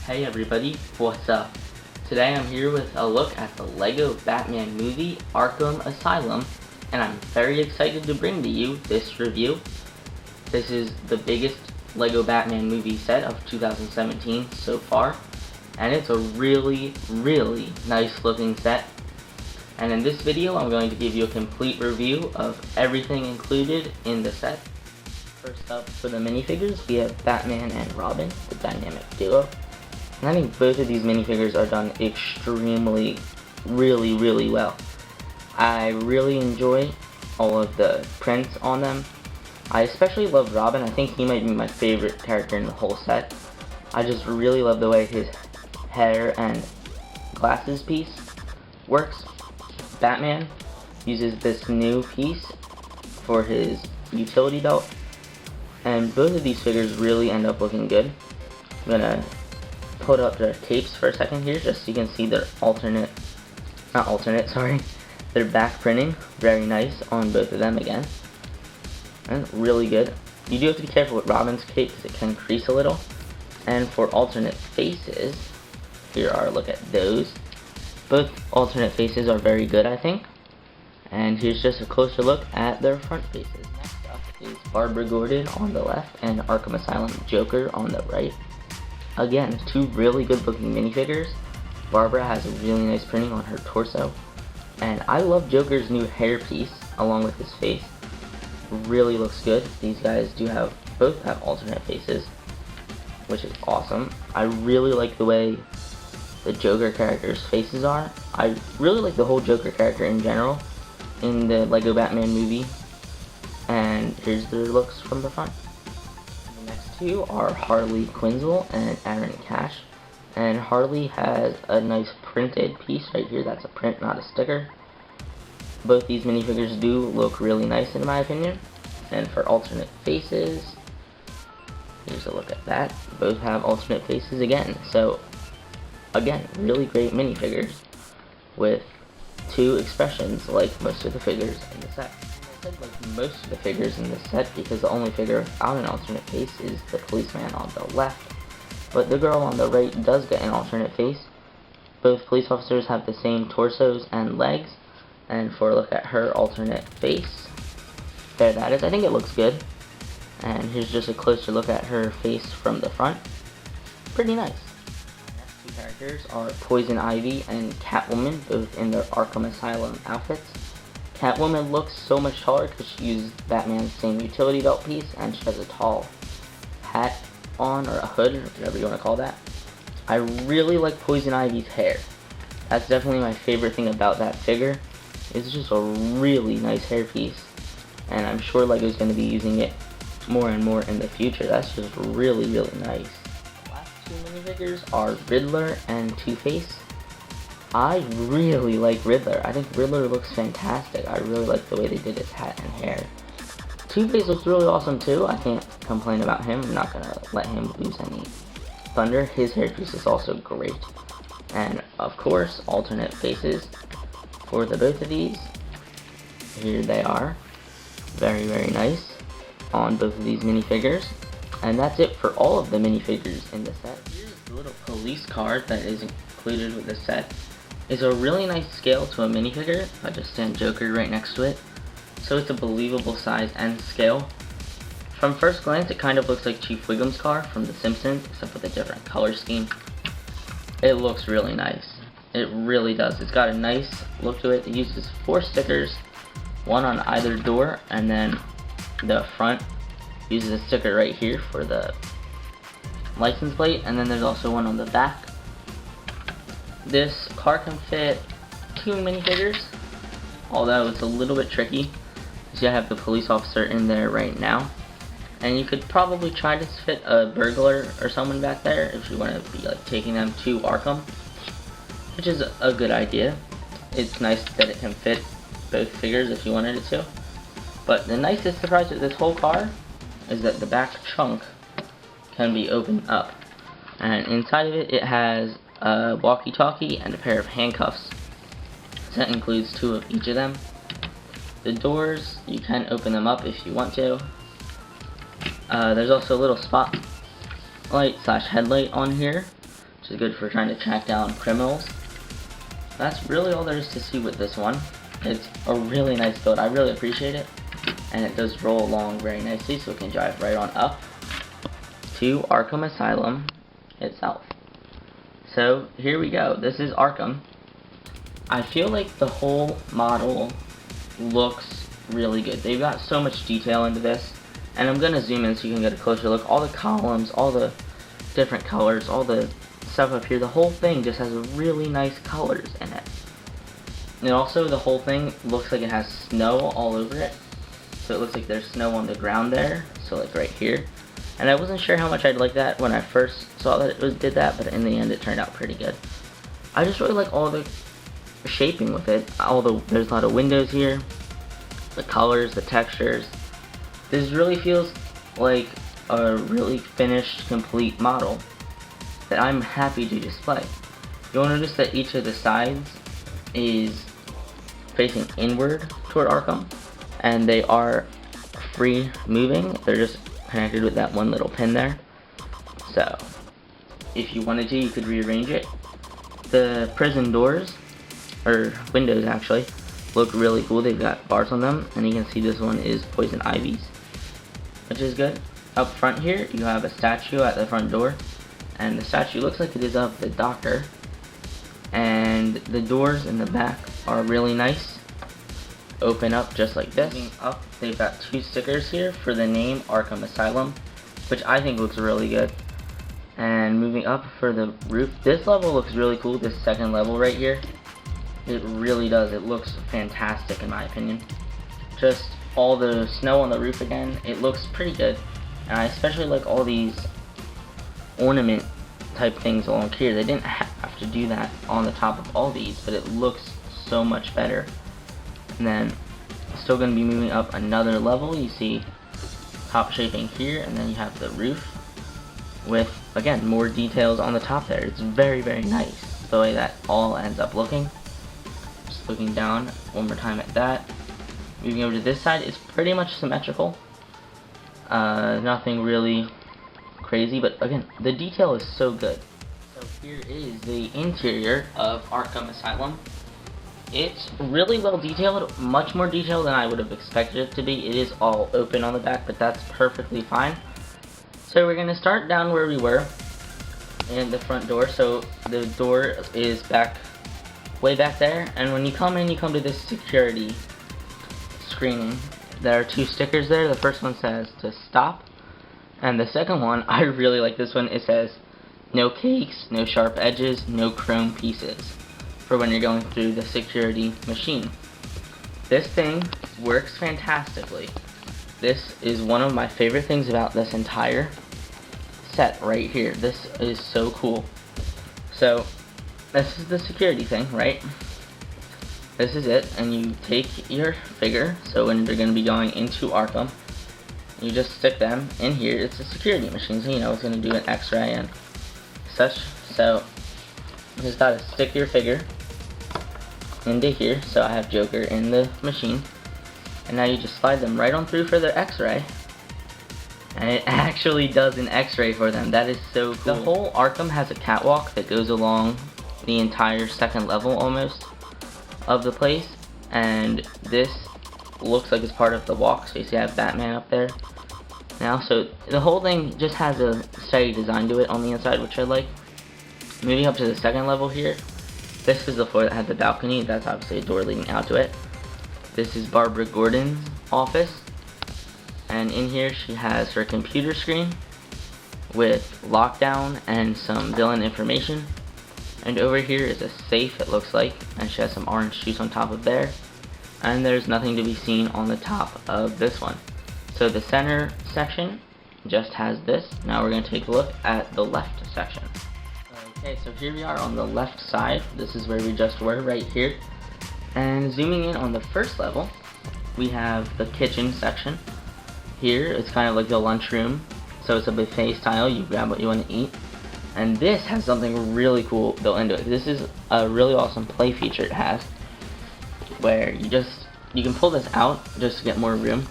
Hey everybody, what's up? Today I'm here with a look at the Lego Batman movie Arkham Asylum, and I'm very excited to bring to you this review. This is the biggest Lego Batman movie set of 2017 so far, and it's a really nice looking set. And in this video I'm going to give you a complete review of everything included in the set. First up, for the minifigures, we have Batman and Robin, the dynamic duo. And I think both of these minifigures are done extremely, really well. I really enjoy all of the prints on them. I especially love Robin. I think he might be my favorite character in the whole set. I just really love the way his hair and glasses piece works. Batman uses this new piece for his utility belt. And both of these figures really end up looking good. I'm gonna put up their capes for a second here just so you can see their their back printing. Very nice on both of them again. And really good. You do have to be careful with Robin's cape because it can crease a little. And for alternate faces, here are a look at those. Both alternate faces are very good, I think. And here's just a closer look at their front faces. Next up is Barbara Gordon on the left and Arkham Asylum Joker on the right. Again, two really good looking minifigures. Barbara has a really nice printing on her torso. And I love Joker's new hair piece along with his face. Really looks good. These guys both have alternate faces, which is awesome. I really like the way the Joker character's faces are. I really like the whole Joker character in general in the Lego Batman movie. And here's their looks from the front. The next two are Harley Quinzel and Aaron Cash. And Harley has a nice printed piece right here. That's a print, not a sticker. Both these minifigures do look really nice in my opinion. And for alternate faces, here's a look at that. Both have alternate faces again. So again, really great minifigures with two expressions like most of the figures in the set. I said like most of the figures in the set because the only figure without an alternate face is the policeman on the left. But the girl on the right does get an alternate face. Both police officers have the same torsos and legs. And for a look at her alternate face, there that is. I think it looks good. And here's just a closer look at her face from the front. Pretty nice. The next two characters are Poison Ivy and Catwoman, both in their Arkham Asylum outfits. Catwoman looks so much taller because she used Batman's same utility belt piece and she has a tall hat on, or a hood, or whatever you want to call that. I really like Poison Ivy's hair. That's definitely my favorite thing about that figure. It's just a really nice hair piece, and I'm sure Lego's going to be using it more and more in the future. That's just really nice. The last two minifigures are Riddler and Two-Face. I really like Riddler. I think Riddler looks fantastic. I really like the way they did his hat and hair. Two-Face looks really awesome too. I can't complain about him. I'm not going to let him lose any thunder. His hairpiece is also great. And of course, alternate faces for the both of these. Here they are. Very nice on both of these minifigures. And that's it for all of the minifigures in the set. Here's the little police car that is included with the set. It's a really nice scale to a minifigure. If I just stand Joker right next to it. So it's a believable size and scale. From first glance, it kind of looks like Chief Wiggum's car from The Simpsons, except with a different color scheme. It looks really nice. It really does. It's got a nice look to it. It uses 4 stickers, one on either door, and then the front uses a sticker right here for the license plate, and then there's also one on the back. This car can fit 2 minifigures, although it's a little bit tricky. So I have the police officer in there right now, and you could probably try to fit a burglar or someone back there if you want to be like taking them to Arkham, which is a good idea. It's nice that it can fit both figures if you wanted it to. But the nicest surprise with this whole car is that the back trunk can be opened up, and inside of it, it has a walkie-talkie and a pair of handcuffs. So that includes 2 of each of them. The doors, you can open them up if you want to. There's also a little spotlight/headlight on here which is good for trying to track down criminals. That's really all there is to see with this one. It's a really nice build. I really appreciate it, and it does roll along very nicely, so we can drive right on up to Arkham Asylum itself. So here we go. This is Arkham. I feel like the whole model looks really good. They've got so much detail into this, and I'm gonna zoom in so you can get a closer look. All the columns, all the different colors, all the stuff up here, the whole thing just has really nice colors in it. And also the whole thing looks like it has snow all over it, so it looks like there's snow on the ground there, so like right here. And I wasn't sure how much I'd like that when I first saw that it did that, but in the end it turned out pretty good. I just really like all the shaping with it. There's a lot of windows here, the colors, the textures. This really feels like a really finished, complete model that I'm happy to display. You'll notice that each of the sides is facing inward toward Arkham, and they are free moving. They're just connected with that one little pin there. So if you wanted to, you could rearrange it. The prison doors, or windows actually, look really cool. They've got bars on them, and you can see this one is poison ivies, which is good. Up front here, you have a statue at the front door, and the statue looks like it is of the doctor. And the doors in the back are really nice. Open up just like this. Moving up, they've got two stickers here for the name Arkham Asylum, which I think looks really good. And moving up for the roof, this level looks really cool. This second level right here, it really does. It looks fantastic in my opinion. Just all the snow on the roof again, it looks pretty good. And I especially like all these ornament type things along here. They didn't have to do that on the top of all these, but it looks so much better. And then still going to be moving up another level. You see top shaping here, and then you have the roof with, again, more details on the top there. It's very, very nice the way that all ends up looking. Just looking down one more time at that. Moving over to this side, it's pretty much symmetrical. Nothing really crazy, but again, the detail is so good. So here is the interior of Arkham Asylum. It's really well detailed, much more detailed than I would have expected it to be. It is all open on the back, but that's perfectly fine. So we're going to start down where we were in the front door. So the door is way back there, and when you come in, you come to this security screening. There are two stickers there. The first one says to stop, and the second one, I really like this one. It says no cakes, no sharp edges, no chrome pieces, for when you're going through the security machine. This thing works fantastically. This is one of my favorite things about this entire set right here. This is so cool. So this is the security thing, right? This is it, and you take your figure, so when you're going to be going into Arkham, you just stick them in here. It's a security machine, so you know it's going to do an x-ray and such. So you just gotta stick your figure into here. So I have Joker in the machine, and now you just slide them right on through for their x-ray, and it actually does an x-ray for them. That is so cool. The whole Arkham has a catwalk that goes along the entire second level almost of the place, and this looks like it's part of the walk. So you see I have Batman up there now, so the whole thing just has a steady design to it on the inside, which I like. Moving up to the second level here, this is the floor that had the balcony. That's obviously a door leading out to it. This is Barbara Gordon's office, and in here she has her computer screen with lockdown and some villain information. And over here is a safe, it looks like, and she has some orange juice on top of there. And there's nothing to be seen on the top of this one. So the center section just has this. Now we're going to take a look at the left section. Okay, so here we are on the left side. This is where we just were, right here. And zooming in on the first level, we have the kitchen section. Here, it's kind of like the lunchroom. So it's a buffet style, you grab what you want to eat. And this has something really cool built into it. This is a really awesome play feature it has, where you can pull this out just to get more room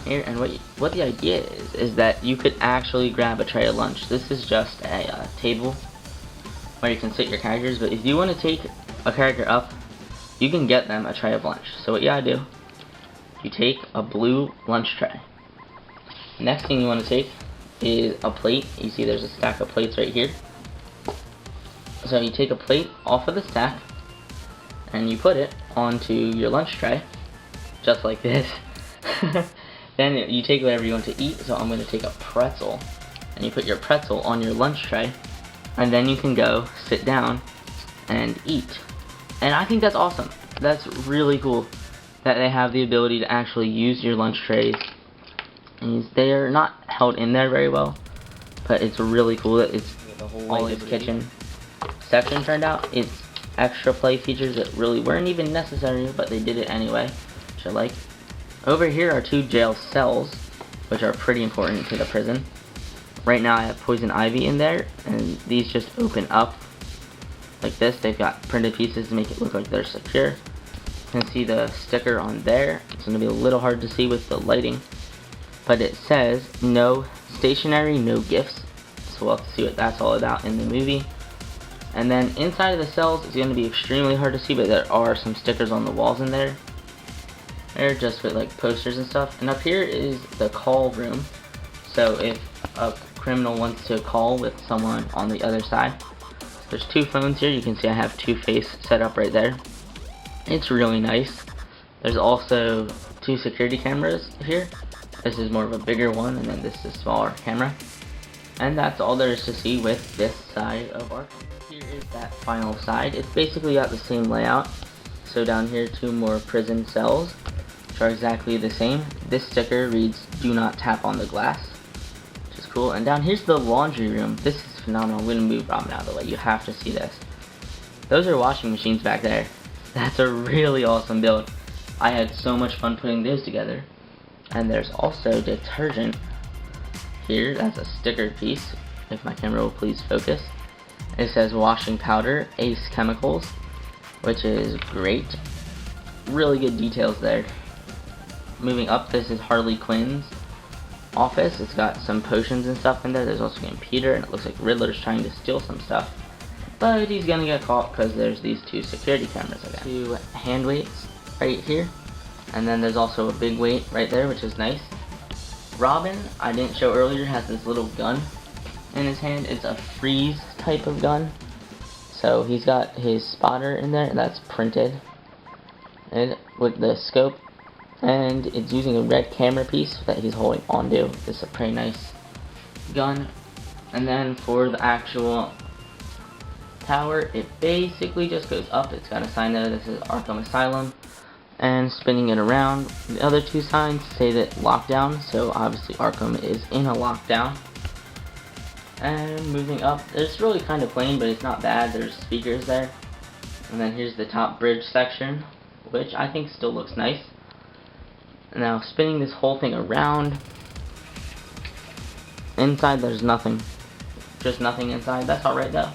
here. And what the idea is that you could actually grab a tray of lunch. This is just a table where you can sit your characters, but if you want to take a character up, you can get them a tray of lunch. So what you gotta do, you take a blue lunch tray. Next thing you want to take is a plate. You see there's a stack of plates right here. So you take a plate off of the stack and you put it onto your lunch tray, just like this. Then you take whatever you want to eat. So I'm going to take a pretzel, and you put your pretzel on your lunch tray, and then you can go sit down and eat. And I think that's awesome. That's really cool that they have the ability to actually use your lunch trays. And they're not held in there very well, but it's really cool that it's all this kitchen section turned out. It's extra play features that really weren't even necessary, but they did it anyway, which I like. Over here are 2 jail cells, which are pretty important to the prison. Right now I have poison ivy in there, and these just open up like this. They've got printed pieces to make it look like they're secure. You can see the sticker on there. It's going to be a little hard to see with the lighting, but it says no stationery, no gifts. So we'll have to see what that's all about in the movie. And then inside of the cells, it's going to be extremely hard to see, but there are some stickers on the walls in there. They're just with like posters and stuff. And up here is the call room. So if a criminal wants to call with someone on the other side. There's 2 phones here. You can see I have Two-Face set up right there. It's really nice. There's also 2 security cameras here. This is more of a bigger one, and then this is a smaller camera. And that's all there is to see with this side of Arkham. Here is that final side. It's basically got the same layout. So down here, 2 more prison cells, which are exactly the same. This sticker reads, "Do not tap on the glass," which is cool. And down here's the laundry room. This is phenomenal. I'm going to move Robin out of the way. You have to see this. Those are washing machines back there. That's a really awesome build. I had so much fun putting those together. And there's also detergent here. That's a stickered piece, if my camera will please focus. It says washing powder, Ace Chemicals, which is great. Really good details there. Moving up, this is Harley Quinn's office. It's got some potions and stuff in there. There's also a computer, and it looks like Riddler's trying to steal some stuff. But he's gonna get caught because there's these 2 security cameras again. 2 hand weights right here. And then there's also a big weight right there, which is nice. Robin, I didn't show earlier, has this little gun in his hand. It's a freeze type of gun. So he's got his spotter in there, and that's printed and with the scope. And it's using a red camera piece that he's holding onto. This is a pretty nice gun. And then for the actual tower, it basically just goes up. It's got a sign there. This is Arkham Asylum. And spinning it around, the other 2 signs say that lockdown, so obviously Arkham is in a lockdown. And moving up, it's really kind of plain, but it's not bad. There's speakers there. And then here's the top bridge section, which I think still looks nice. Now spinning this whole thing around, inside there's nothing. Just nothing inside. That's alright though.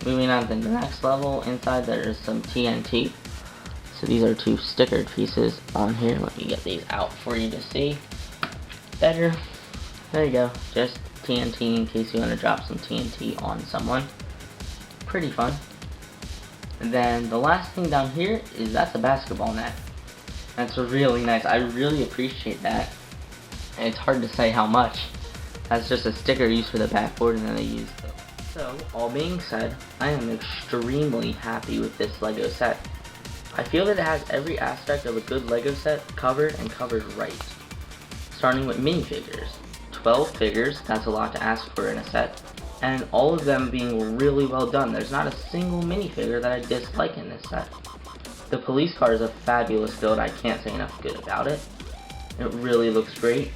Moving on to the next level, inside there is some TNT. So these are 2 stickered pieces on here. Let me get these out for you to see better. There you go. Just TNT in case you want to drop some TNT on someone. Pretty fun. And then the last thing down here is that's a basketball net. That's really nice. I really appreciate that. And it's hard to say how much. That's just a sticker used for the backboard, and then they used it. So, all being said, I am extremely happy with this Lego set. I feel that it has every aspect of a good Lego set covered and covered right. Starting with minifigures. 12 figures, that's a lot to ask for in a set, and all of them being really well done. There's not a single minifigure that I dislike in this set. The police car is a fabulous build. I can't say enough good about it. It really looks great.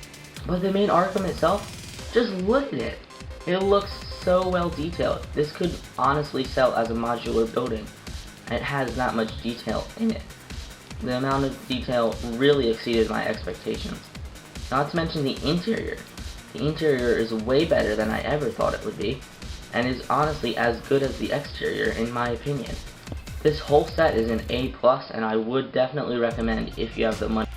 But the main Arkham itself, just look at it. It looks so well detailed. This could honestly sell as a modular building. It has that much detail in it. The amount of detail really exceeded my expectations. Not to mention the interior. The interior is way better than I ever thought it would be, and is honestly as good as the exterior in my opinion. This whole set is an A+, and I would definitely recommend if you have the money.